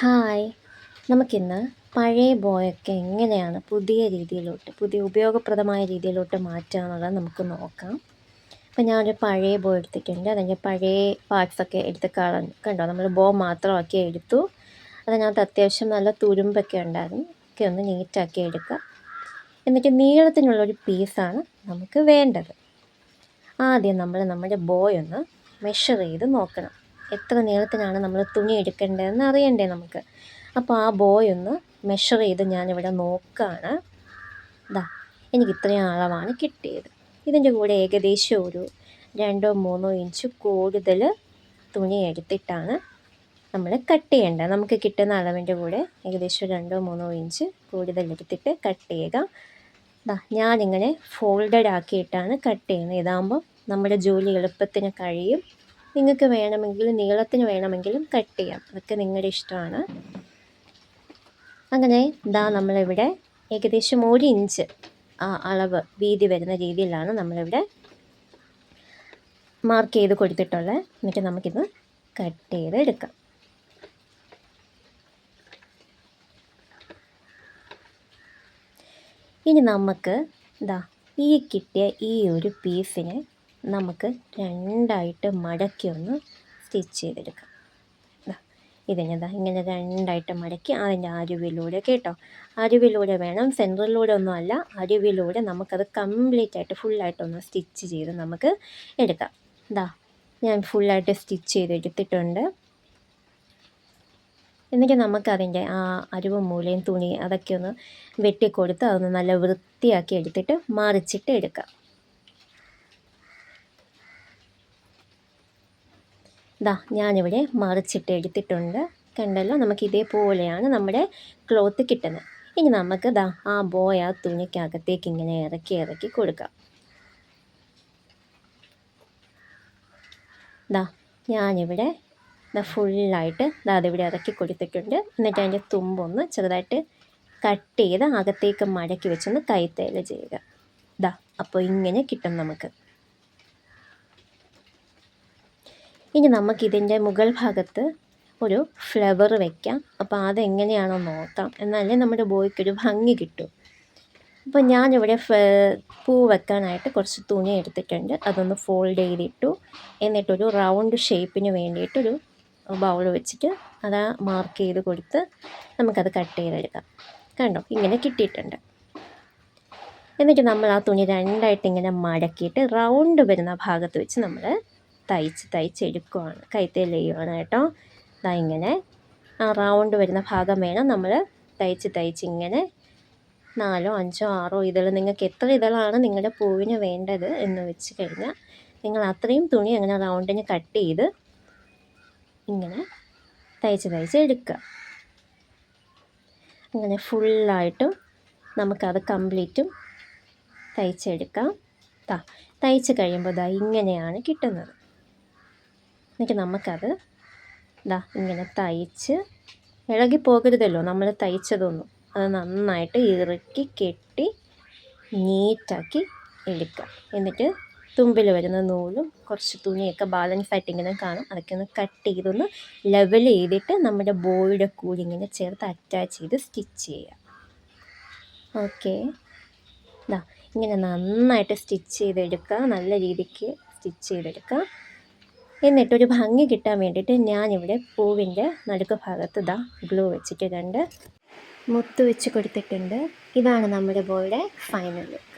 Hi! നമുക്കിന്ന് പഴയ ബോയൊക്കെ എങ്ങനെയാണ് പുതിയ ഉപയോഗപ്രദമായ രീതിയിലോട്ട് മാറ്റുക എന്നുള്ളത് നമുക്ക് നോക്കാം. അപ്പോൾ ഞാനൊരു പഴയ ബോ എടുത്തിട്ടുണ്ട്. അതിൻ്റെ പഴയ പാർട്സൊക്കെ എടുത്ത് കളഞ്ഞു. കണ്ടോ, നമ്മൾ ബോ മാത്രമാക്കി എടുത്തു. അതിനകത്ത് അത്യാവശ്യം നല്ല തുരുമ്പൊക്കെ ഉണ്ടായിരുന്നു. ഒക്കെ ഒന്ന് നീറ്റാക്കി എടുക്കുക. എന്നിട്ട് നീളത്തിനുള്ളൊരു പീസാണ് നമുക്ക് വേണ്ടത്. ആദ്യം നമ്മൾ നമ്മുടെ ബോയൊന്ന് മെഷർ ചെയ്ത് നോക്കണം. എത്ര നീളത്തിനാണ് നമ്മൾ തുണി എടുക്കേണ്ടതെന്ന് അറിയണ്ടേ നമുക്ക്. അപ്പോൾ ആ ബോയൊന്ന് മെഷർ ചെയ്ത് ഞാനിവിടെ നോക്കുകയാണ്. എനിക്ക് ഇത്രയും അളവാണ് കിട്ടിയത്. ഇതിൻ്റെ കൂടെ ഏകദേശം ഒരു 2-3 ഇഞ്ച് കൂടുതൽ തുണി എടുത്തിട്ടാണ് നമ്മൾ കട്ട് ചെയ്യേണ്ടത്. നമുക്ക് കിട്ടുന്ന അളവിൻ്റെ കൂടെ ഏകദേശം 2-3 ഇഞ്ച് കൂടുതൽ എടുത്തിട്ട് കട്ട് ചെയ്യുക. ഞാനിങ്ങനെ ഫോൾഡഡ് ആക്കിയിട്ടാണ് കട്ട് ചെയ്യുന്നത്. ഇതാകുമ്പോൾ നമ്മുടെ ജോലി എളുപ്പത്തിന് കഴിയും. നിങ്ങൾക്ക് വേണമെങ്കിൽ നീളത്തിന് വേണമെങ്കിലും കട്ട് ചെയ്യാം. അതൊക്കെ നിങ്ങളുടെ ഇഷ്ടമാണ്. അങ്ങനെ നമ്മളിവിടെ ഏകദേശം 1 ഇഞ്ച് അളവ് വീതി വരുന്ന രീതിയിലാണ് നമ്മളിവിടെ മാർക്ക് ചെയ്ത് കൊടുത്തിട്ടുള്ളത്. എന്നിട്ട് നമുക്കിത് കട്ട് ചെയ്തെടുക്കാം. ഇനി നമുക്ക് ഈ കിട്ടിയ ഈ ഒരു പീസിനെ നമുക്ക് 2ആയിട്ട് മടക്കി ഒന്ന് സ്റ്റിച്ച് ചെയ്തെടുക്കാം. ഇതിനെ ഇങ്ങനെ 2ആയിട്ട് മടക്കി അതിൻ്റെ അരിവിലൂടെ അരിവിലൂടെ വേണം, സെൻറ്ററിലൂടെ ഒന്നും അല്ല, അരിവിലൂടെ നമുക്കത് കംപ്ലീറ്റ് ആയിട്ട് ഫുള്ളായിട്ടൊന്ന് സ്റ്റിച്ച് ചെയ്ത് നമുക്ക് എടുക്കാം. ഞാൻ ഫുള്ളായിട്ട് സ്റ്റിച്ച് ചെയ്തെടുത്തിട്ടുണ്ട്. എന്നിട്ട് നമുക്കതിൻ്റെ ആ അരിവും മൂലയും തുണി അതൊക്കെ ഒന്ന് വെട്ടിക്കൊടുത്ത് അതൊന്ന് നല്ല വൃത്തിയാക്കി എടുത്തിട്ട് മറിച്ചിട്ട് എടുക്കാം. ഞാനിവിടെ മറിച്ചിട്ട് എടുത്തിട്ടുണ്ട്. കണ്ടല്ലോ, നമുക്ക് ഇതേപോലെയാണ് നമ്മുടെ ക്ലോത്ത് കിട്ടുന്നത്. ഇനി നമുക്ക് ആ ബോയ് ആ തുണിക്കകത്തേക്ക് ഇങ്ങനെ ഇറക്കി കൊടുക്കാം. ഞാനിവിടെ ഫുള്ളായിട്ട് അതിവിടെ ഇറക്കി കൊടുത്തിട്ടുണ്ട്. എന്നിട്ട് അതിൻ്റെ തുമ്പൊന്ന് ചെറുതായിട്ട് കട്ട് ചെയ്ത് അകത്തേക്ക് മടക്കി വെച്ചൊന്ന് കൈത്തയ്യൽ ചെയ്യുക. അപ്പോൾ ഇങ്ങനെ കിട്ടും നമുക്ക്. ഇനി നമുക്കിതിൻ്റെ മുകൾ ഭാഗത്ത് ഒരു ഫ്ലവർ വയ്ക്കാം. അപ്പോൾ അതെങ്ങനെയാണോ നോക്കാം, എന്നാലേ നമ്മുടെ ബോയ്ക്കൊരു ഭംഗി കിട്ടും. അപ്പോൾ ഞാനിവിടെ പൂ വെക്കാനായിട്ട് കുറച്ച് തുണി എടുത്തിട്ടുണ്ട്. അതൊന്ന് ഫോൾഡ് ചെയ്തിട്ടു. എന്നിട്ടൊരു റൗണ്ട് ഷേപ്പിന് വേണ്ടിയിട്ടൊരു ബൗൾ വെച്ചിട്ട് അത് മാർക്ക് ചെയ്ത് കൊടുത്ത് നമുക്കത് കട്ട് ചെയ്തെടുക്കാം. കണ്ടോ, ഇങ്ങനെ കിട്ടിയിട്ടുണ്ട്. എന്നിട്ട് നമ്മൾ ആ തുണി 2ആയിട്ട് ഇങ്ങനെ മടക്കിയിട്ട് റൗണ്ട് വരുന്ന ഭാഗത്ത് വെച്ച് നമ്മൾ തയ്ച്ചെടുക്കുകയാണ്, കൈത്തയ്യൽ ചെയ്യുകയാണ് കേട്ടോ. ഇങ്ങനെ ആ റൗണ്ട് വരുന്ന ഭാഗം വേണം നമ്മൾ തയ്ച്ച് ഇങ്ങനെ 4, 5, 6 ഇതൾ, നിങ്ങൾക്ക് എത്ര ഇതളാണ് നിങ്ങളുടെ പൂവിന് വേണ്ടത് എന്ന് വെച്ച് കഴിഞ്ഞാൽ നിങ്ങൾ അത്രയും തുണി അങ്ങനെ റൗണ്ടിന് കട്ട് ചെയ്ത് ഇങ്ങനെ തയ്ച്ചെടുക്കുക. അങ്ങനെ ഫുള്ളായിട്ടും നമുക്കത് കംപ്ലീറ്റും തയ്ച്ചെടുക്കാം. തയ്ച്ച് കഴിയുമ്പോൾ ഇങ്ങനെയാണ് കിട്ടുന്നത്. എന്നിട്ട് നമുക്കത് ഇങ്ങനെ തയ്ച്ച് ഇളകി പോകരുതല്ലോ നമ്മൾ തയ്ച്ചതൊന്നും. അത് നന്നായിട്ട് ഇറുക്കി കെട്ടി നീറ്റാക്കി എടുക്കുക. എന്നിട്ട് തുമ്പിൽ വരുന്ന നൂലും കുറച്ച് തുണിയൊക്കെ ബാലൻസ് ആയിട്ട് ഇങ്ങനെ കാണും. അതൊക്കെ ഒന്ന് കട്ട് ചെയ്തൊന്ന് ലെവൽ ചെയ്തിട്ട് നമ്മുടെ ബോയുടെ കൂടി ഇങ്ങനെ ചേർത്ത് അറ്റാച്ച് ചെയ്ത് സ്റ്റിച്ച് ചെയ്യുക. ഓക്കെ, ഇങ്ങനെ നന്നായിട്ട് സ്റ്റിച്ച് ചെയ്തെടുക്കുക, നല്ല രീതിക്ക് സ്റ്റിച്ച് ചെയ്തെടുക്കുക. എന്നിട്ടൊരു ഭംഗി കിട്ടാൻ വേണ്ടിയിട്ട് ഞാനിവിടെ പൂവിൻ്റെ നടുക്ക് ഭാഗത്ത് ഗ്ലൂ വെച്ചിട്ട് 2 മുത്ത് വെച്ച് കൊടുത്തിട്ടുണ്ട്. ഇതാണ് നമ്മുടെ ബോയുടെ ഫൈനൽ ലുക്ക്.